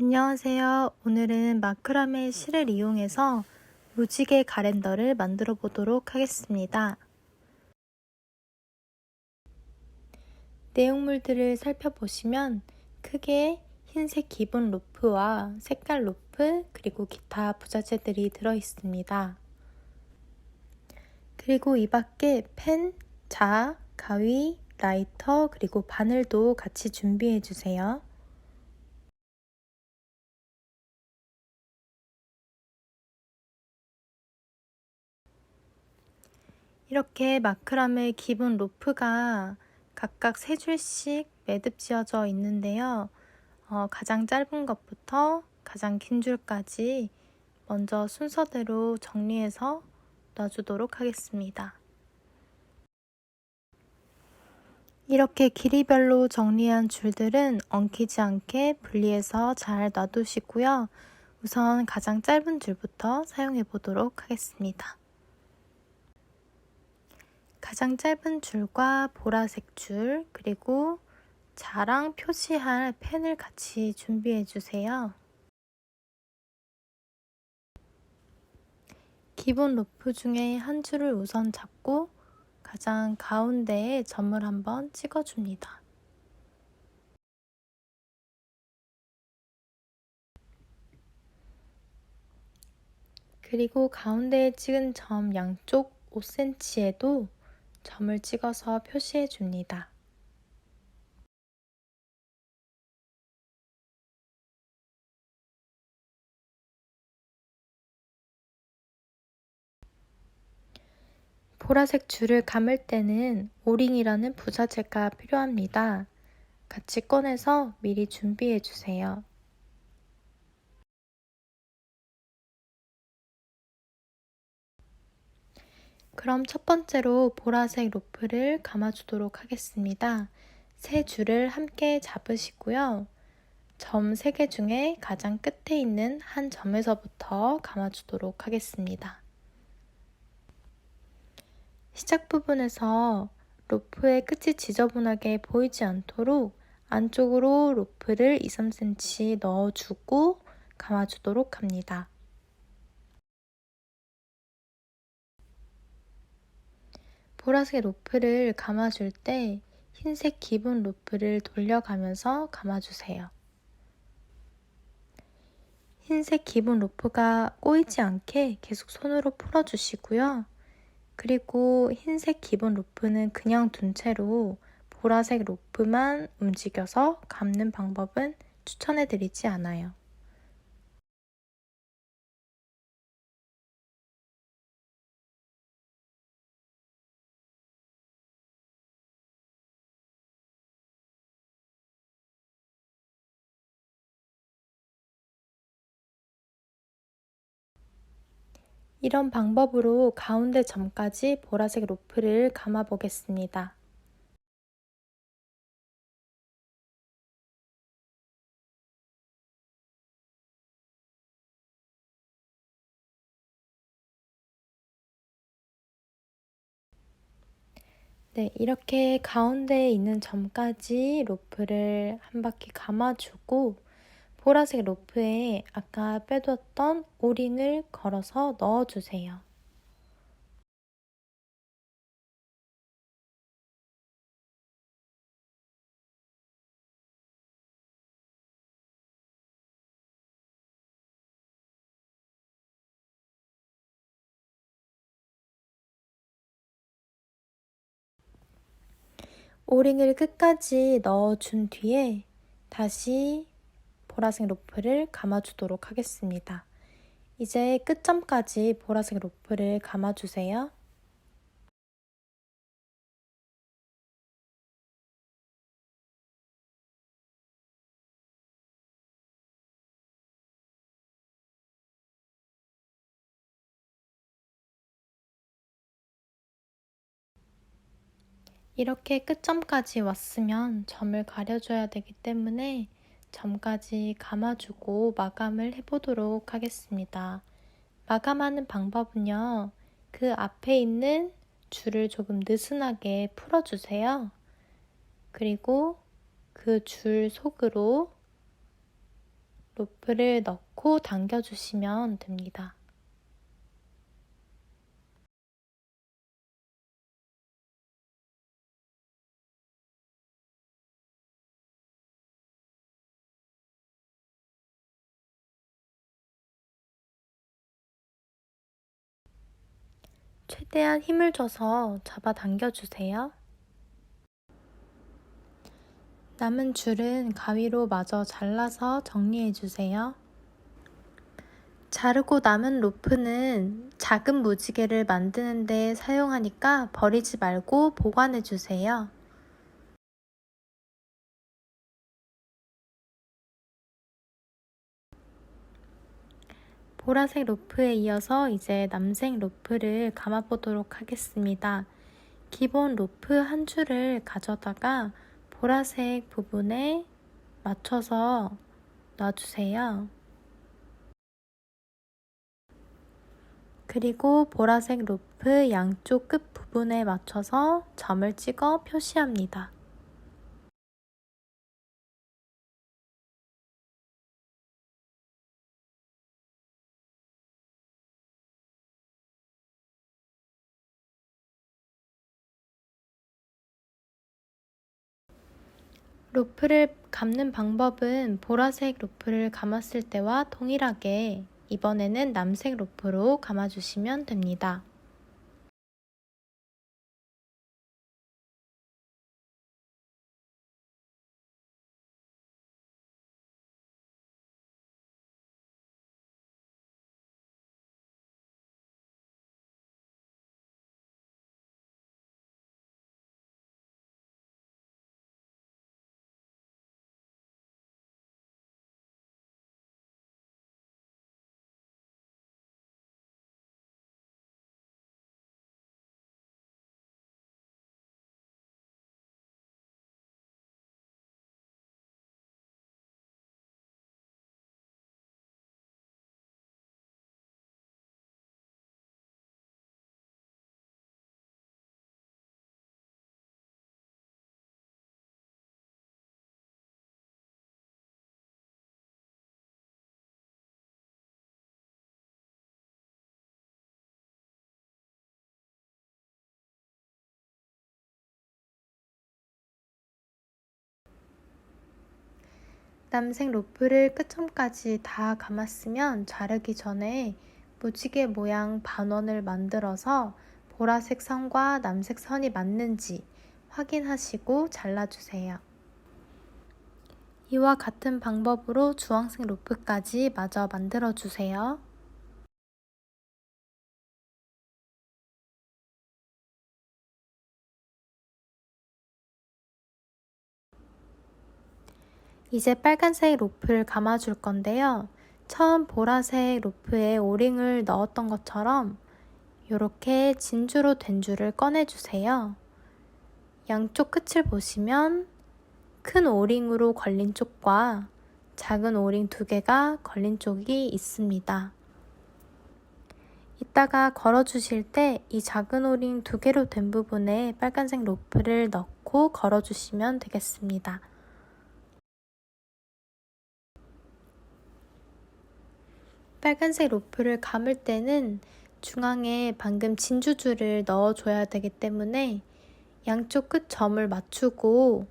안녕하세요. 오늘은 마크라메 실을 이용해서 무지개 가랜더를 만들어 보도록 하겠습니다. 내용물들을 살펴보시면 크게 흰색 기본 로프와 색깔 로프 그리고 기타 부자재들이 들어 있습니다. 그리고 이 밖에 펜, 자, 가위, 라이터 그리고 바늘도 같이 준비해 주세요. 이렇게 마크라메 기본 로프가 각각 3줄씩 매듭 지어져 있는데요. 가장 짧은 것부터 가장 긴 줄까지 먼저 순서대로 정리해서 놔주도록 하겠습니다. 이렇게 길이별로 정리한 줄들은 엉키지 않게 분리해서 잘 놔두시고요. 우선 가장 짧은 줄부터 사용해 보도록 하겠습니다. 가장 짧은 줄과 보라색 줄 그리고 자랑 표시할 펜을 같이 준비해 주세요. 기본 로프 중에 한 줄을 우선 잡고 가장 가운데에 점을 한번 찍어줍니다. 그리고 가운데에 찍은 점 양쪽 5cm에도 점을 찍어서 표시해 줍니다. 보라색 줄을 감을 때는 오링이라는 부자재가 필요합니다. 같이 꺼내서 미리 준비해 주세요. 그럼 첫 번째로 보라색 로프를 감아주도록 하겠습니다. 3줄을 함께 잡으시고요. 점 3개 중에 가장 끝에 있는 한 점에서부터 감아주도록 하겠습니다. 시작 부분에서 로프의 끝이 지저분하게 보이지 않도록 안쪽으로 로프를 2-3cm 넣어주고 감아주도록 합니다. 보라색 로프를 감아줄 때 흰색 기본 로프를 돌려가면서 감아주세요. 흰색 기본 로프가 꼬이지 않게 계속 손으로 풀어주시고요. 그리고 흰색 기본 로프는 그냥 둔 채로 보라색 로프만 움직여서 감는 방법은 추천해드리지 않아요. 이런 방법으로 가운데 점까지 보라색 로프를 감아 보겠습니다. 네, 이렇게 가운데에 있는 점까지 로프를 한 바퀴 감아주고 보라색 로프에 아까 빼뒀던 오링을 걸어서 넣어주세요. 오링을 끝까지 넣어준 뒤에 다시 보라색 로프를 감아주도록 하겠습니다. 이제 끝점까지 보라색 로프를 감아주세요. 이렇게 끝점까지 왔으면 점을 가려줘야 되기 때문에 점까지 감아주고 마감을 해보도록 하겠습니다. 마감하는 방법은요, 그 앞에 있는 줄을 조금 느슨하게 풀어주세요. 그리고 그 줄 속으로 로프를 넣고 당겨주시면 됩니다. 최대한 힘을 줘서 잡아 당겨주세요. 남은 줄은 가위로 마저 잘라서 정리해주세요. 자르고 남은 로프는 작은 무지개를 만드는 데 사용하니까 버리지 말고 보관해주세요. 보라색 로프에 이어서 이제 남색 로프를 감아보도록 하겠습니다. 기본 로프 한 줄을 가져다가 보라색 부분에 맞춰서 놔주세요. 그리고 보라색 로프 양쪽 끝 부분에 맞춰서 점을 찍어 표시합니다. 로프를 감는 방법은 보라색 로프를 감았을 때와 동일하게 이번에는 남색 로프로 감아주시면 됩니다. 남색 로프를 끝점까지 다 감았으면 자르기 전에 무지개 모양 반원을 만들어서 보라색 선과 남색 선이 맞는지 확인하시고 잘라주세요. 이와 같은 방법으로 주황색 로프까지 마저 만들어주세요. 이제 빨간색 로프를 감아줄 건데요. 처음 보라색 로프에 오링을 넣었던 것처럼 이렇게 진주로 된 줄을 꺼내주세요. 양쪽 끝을 보시면 큰 오링으로 걸린 쪽과 작은 오링 2개가 걸린 쪽이 있습니다. 이따가 걸어주실 때 이 작은 오링 2개로 된 부분에 빨간색 로프를 넣고 걸어주시면 되겠습니다. 빨간색 로프를 감을 때는 중앙에 방금 진주줄을 넣어줘야 되기 때문에 양쪽 끝 점을 맞추고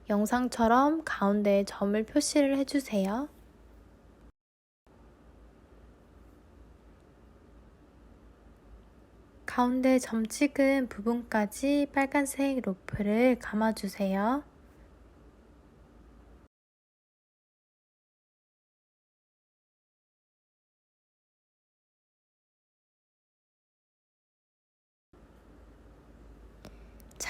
영상처럼 가운데에 점을 표시를 해주세요. 가운데 점 찍은 부분까지 빨간색 로프를 감아주세요.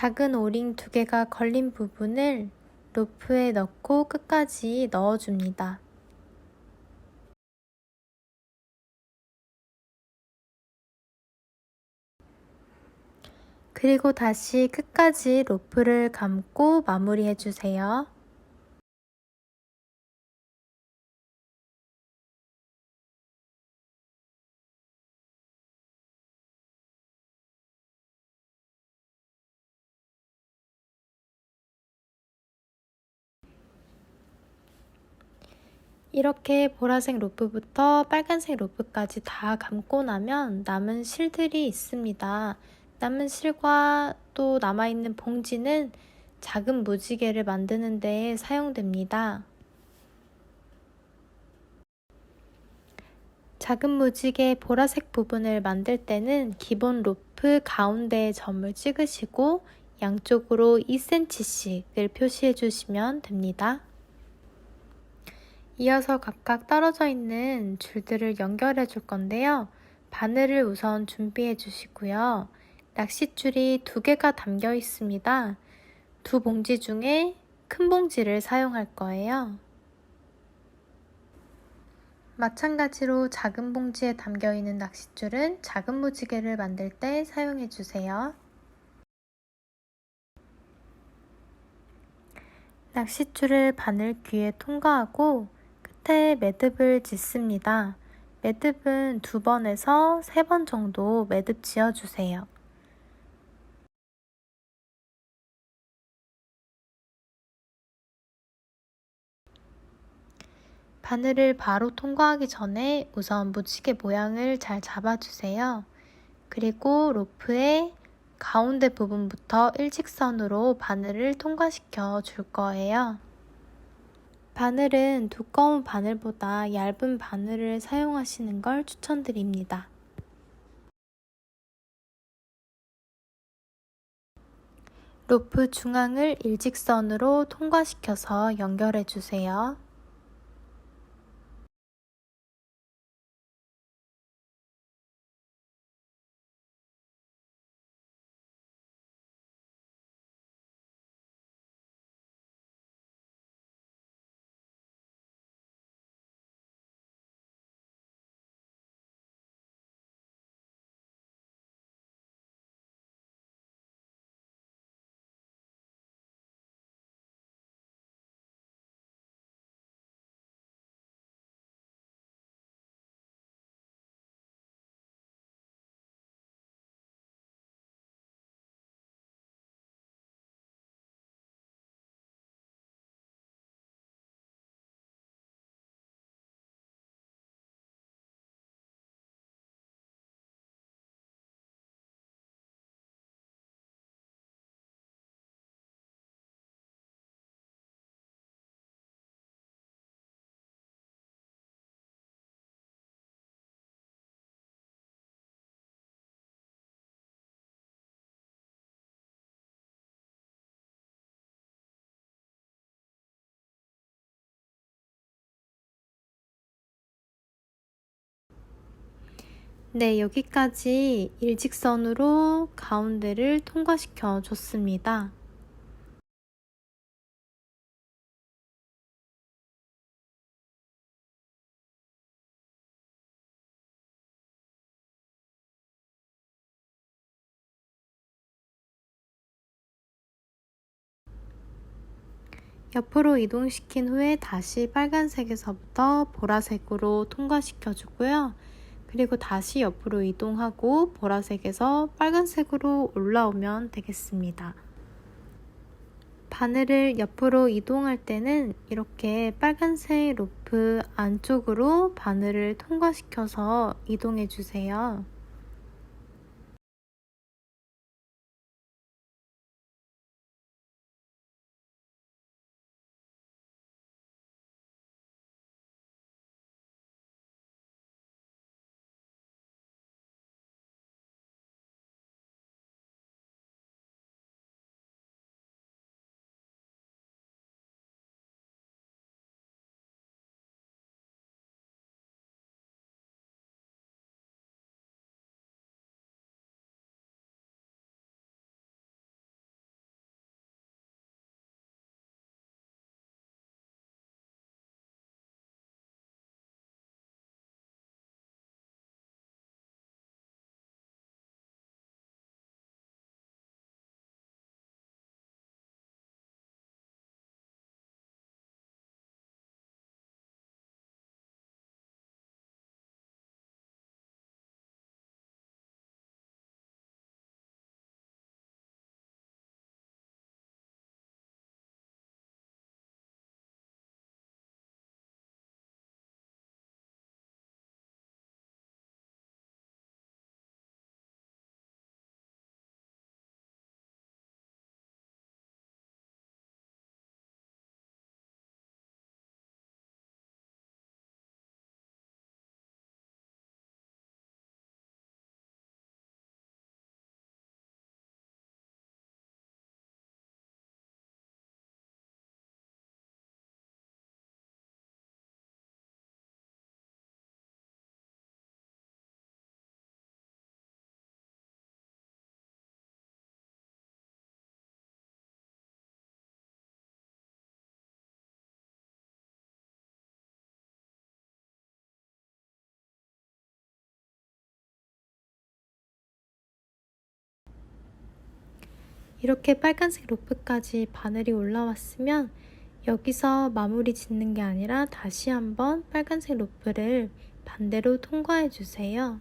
작은 오링 2개가 걸린 부분을 로프에 넣고 끝까지 넣어줍니다. 그리고 다시 끝까지 로프를 감고 마무리해주세요. 이렇게 보라색 로프부터 빨간색 로프까지 다 감고 나면 남은 실들이 있습니다. 남은 실과 또 남아있는 봉지는 작은 무지개를 만드는 데 사용됩니다. 작은 무지개 보라색 부분을 만들 때는 기본 로프 가운데에 점을 찍으시고 양쪽으로 2cm씩을 표시해 주시면 됩니다. 이어서 각각 떨어져 있는 줄들을 연결해 줄 건데요. 바늘을 우선 준비해 주시고요. 낚싯줄이 2개가 담겨 있습니다. 2봉지 중에 큰 봉지를 사용할 거예요. 마찬가지로 작은 봉지에 담겨 있는 낚싯줄은 작은 무지개를 만들 때 사용해 주세요. 낚싯줄을 바늘 귀에 통과하고 끝에 매듭을 짓습니다. 매듭은 2번에서 3번 정도 매듭 지어주세요. 바늘을 바로 통과하기 전에 우선 무지개 모양을 잘 잡아주세요. 그리고 로프의 가운데 부분부터 일직선으로 바늘을 통과시켜 줄 거예요. 바늘은 두꺼운 바늘보다 얇은 바늘을 사용하시는 걸 추천드립니다. 로프 중앙을 일직선으로 통과시켜서 연결해 주세요. 네, 여기까지 일직선으로 가운데를 통과시켜 줬습니다. 옆으로 이동시킨 후에 다시 빨간색에서부터 보라색으로 통과시켜 주고요. 그리고 다시 옆으로 이동하고 보라색에서 빨간색으로 올라오면 되겠습니다. 바늘을 옆으로 이동할 때는 이렇게 빨간색 로프 안쪽으로 바늘을 통과시켜서 이동해 주세요. 이렇게 빨간색 로프까지 바늘이 올라왔으면 여기서 마무리 짓는 게 아니라 다시 한번 빨간색 로프를 반대로 통과해 주세요.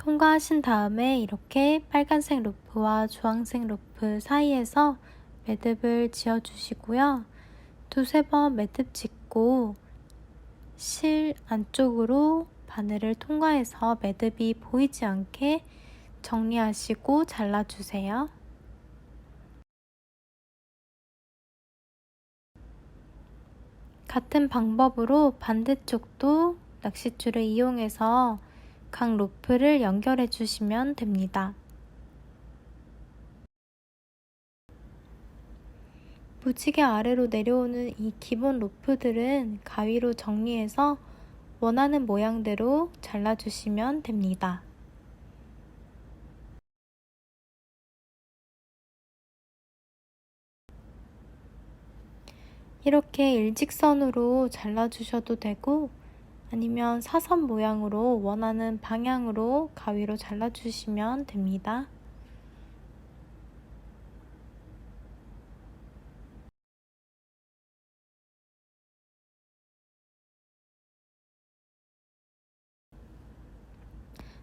통과하신 다음에 이렇게 빨간색 로프와 주황색 로프 사이에서 매듭을 지어 주시고요. 두세 번 매듭 짓고 실 안쪽으로 바늘을 통과해서 매듭이 보이지 않게 정리하시고 잘라주세요. 같은 방법으로 반대쪽도 낚싯줄을 이용해서 각 로프를 연결해 주시면 됩니다. 무지개 아래로 내려오는 이 기본 로프들은 가위로 정리해서 원하는 모양대로 잘라주시면 됩니다. 이렇게 일직선으로 잘라주셔도 되고 아니면 사선 모양으로 원하는 방향으로 가위로 잘라주시면 됩니다.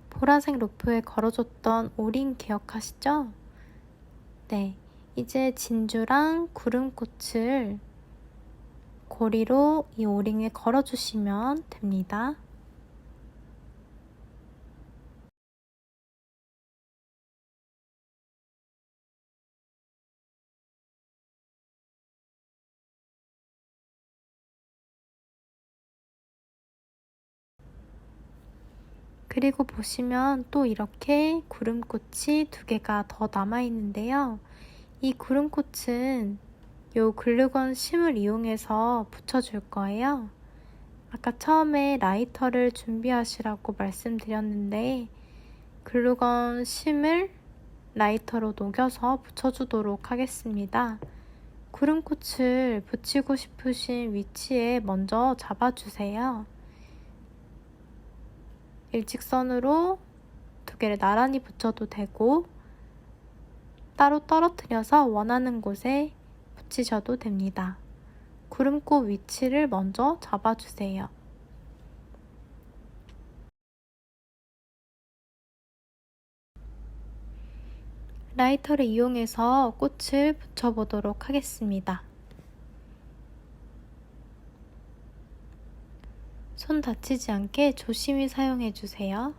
보라색 로프에 걸어줬던 오링 기억하시죠? 네, 이제 진주랑 구름꽃을 고리로 이 오링에 걸어주시면 됩니다. 그리고 보시면 또 이렇게 구름꽃이 두 개가 더 남아 있는데요. 이 구름꽃은 요 글루건 심을 이용해서 붙여줄 거예요. 아까 처음에 라이터를 준비하시라고 말씀드렸는데 글루건 심을 라이터로 녹여서 붙여주도록 하겠습니다. 구름꽃을 붙이고 싶으신 위치에 먼저 잡아주세요. 일직선으로 두 개를 나란히 붙여도 되고 따로 떨어뜨려서 원하는 곳에 붙이셔도 됩니다. 구름꽃 위치를 먼저 잡아주세요. 라이터를 이용해서 꽃을 붙여보도록 하겠습니다. 손 다치지 않게 조심히 사용해주세요.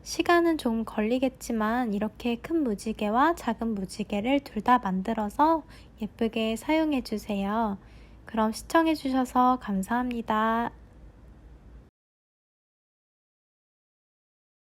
시간은 좀 걸리겠지만 이렇게 큰 무지개와 작은 무지개를 둘 다 만들어서 예쁘게 사용해 주세요. 그럼 시청해 주셔서 감사합니다.